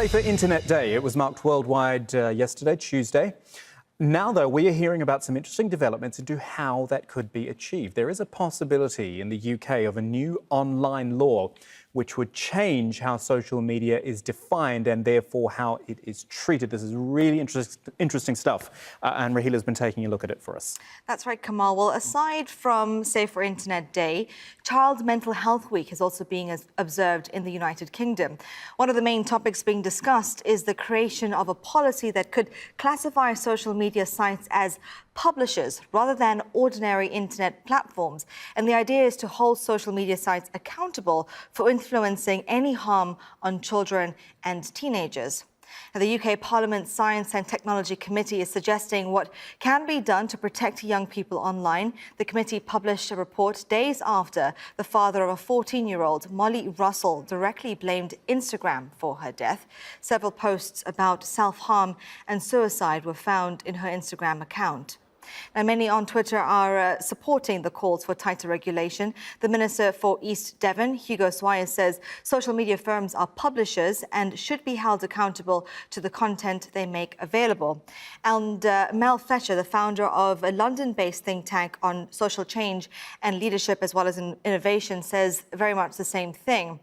Safer Internet Day. It was marked worldwide yesterday, Tuesday. Now, though, we are hearing about some interesting developments into how that could be achieved. There is a possibility in the UK of a new online law which would change how social media is defined and therefore how it is treated. This is really interesting stuff, and Rahila's been taking a look at it for us. That's right, Kamal. Well, aside from Safer Internet Day, Child Mental Health Week is also being observed in the United Kingdom. One of the main topics being discussed is the creation of a policy that could classify social media sites as publishers rather than ordinary internet platforms. And the idea is to hold social media sites accountable for influencing any harm on children and teenagers. Now, the UK Parliament Science and Technology Committee is suggesting what can be done to protect young people online. The committee published a report days after the father of a 14-year-old, Molly Russell, directly blamed Instagram for her death. Several posts about self-harm and suicide were found in her Instagram account. Now, many on Twitter are supporting the calls for tighter regulation. The Minister for East Devon, Hugo Swires, says social media firms are publishers and should be held accountable to the content they make available. And Mel Fletcher, the founder of a London-based think tank on social change and leadership as well as innovation, says very much the same thing.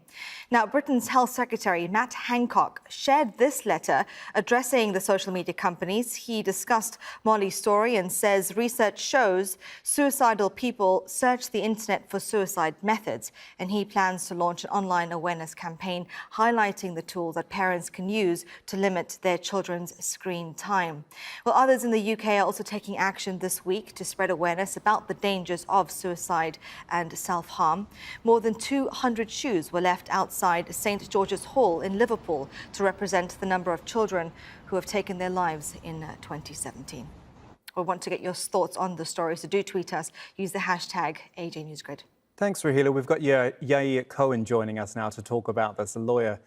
Now, Britain's Health Secretary, Matt Hancock, shared this letter addressing the social media companies. He discussed Molly's story and says research shows suicidal people search the internet for suicide methods, and he plans to launch an online awareness campaign highlighting the tools that parents can use to limit their children's screen time. Well, others in the UK are also taking action this week to spread awareness about the dangers of suicide and self-harm. More than 200 shoes were left outside St George's Hall in Liverpool to represent the number of children who have taken their lives in 2017. We want to get your thoughts on the story, so do tweet us. Use the hashtag AJNewsGrid. Thanks, Rahila. We've got Yair Cohen joining us now to talk about this, a lawyer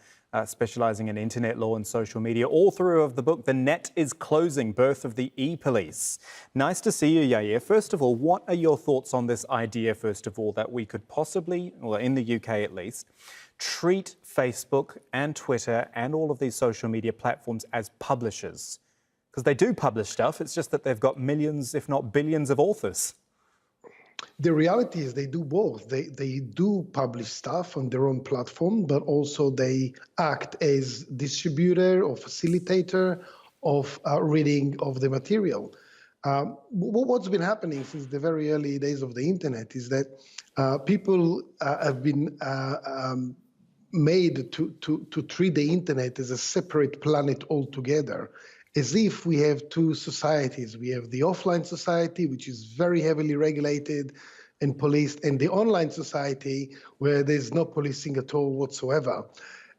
specialising in internet law and social media, author of the book The Net is Closing, Birth of the E-Police. Nice to see you, Yair. First of all, what are your thoughts on this idea, first of all, that we could possibly, well, in the UK at least, treat Facebook and Twitter and all of these social media platforms as publishers? Because they do publish stuff, it's just that they've got millions, if not billions, of authors. The reality is they do both. They do publish stuff on their own platform, but also they act as distributor or facilitator of reading of the material. What's been happening since the very early days of the internet is that people have been made to treat the internet as a separate planet altogether, as if we have two societies. We have the offline society, which is very heavily regulated and policed, and the online society where there's no policing at all whatsoever.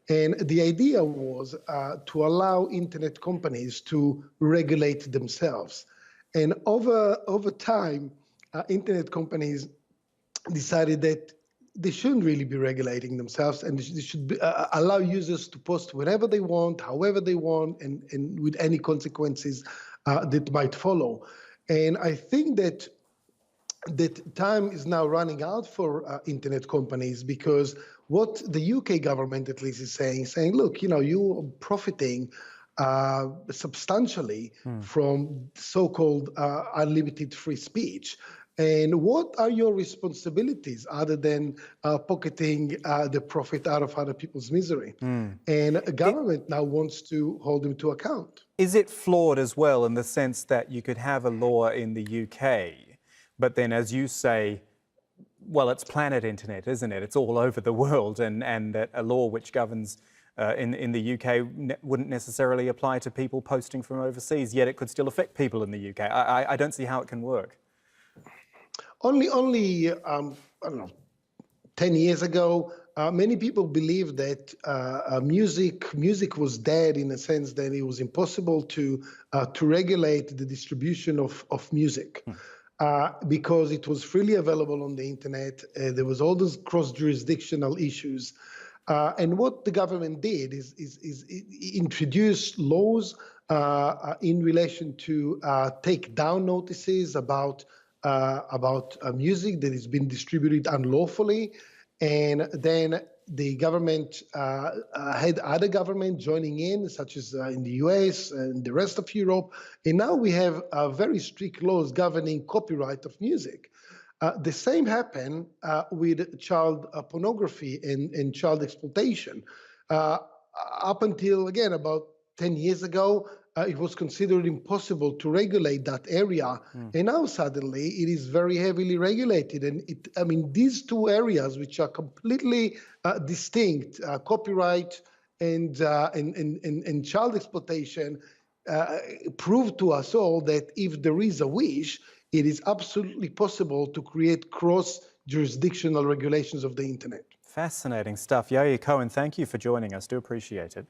And the idea was to allow internet companies to regulate themselves. And over time, internet companies decided that they shouldn't really be regulating themselves, and they should allow users to post whenever they want, however they want, and with any consequences that might follow. And I think that time is now running out for internet companies, because what the UK government at least is saying, look, you are profiting substantially from so-called unlimited free speech. And what are your responsibilities other than pocketing the profit out of other people's misery? And a government now wants to hold them to account. Is it flawed as well in the sense that you could have a law in the UK, but then, as you say, well, it's planet internet, isn't it? It's all over the world, and that a law which governs in the UK wouldn't necessarily apply to people posting from overseas, yet it could still affect people in the UK. I don't see how it can work. Only I don't know, 10 years ago, many people believed that music was dead, in a sense that it was impossible to regulate the distribution of music. Because it was freely available on the internet. There was all those cross-jurisdictional issues. And what the government did is introduce laws in relation to take down notices about music that has been distributed unlawfully, and then the government had other government joining in, such as in the US and the rest of Europe. And now we have very strict laws governing copyright of music. The same happened with child pornography and child exploitation. Up until, again, about 10 years ago, it was considered impossible to regulate that area. And now suddenly it is very heavily regulated. And these two areas, which are completely distinct, copyright and child exploitation, prove to us all that if there is a wish, it is absolutely possible to create cross-jurisdictional regulations of the internet. Fascinating stuff. Yair Cohen, thank you for joining us. Do appreciate it.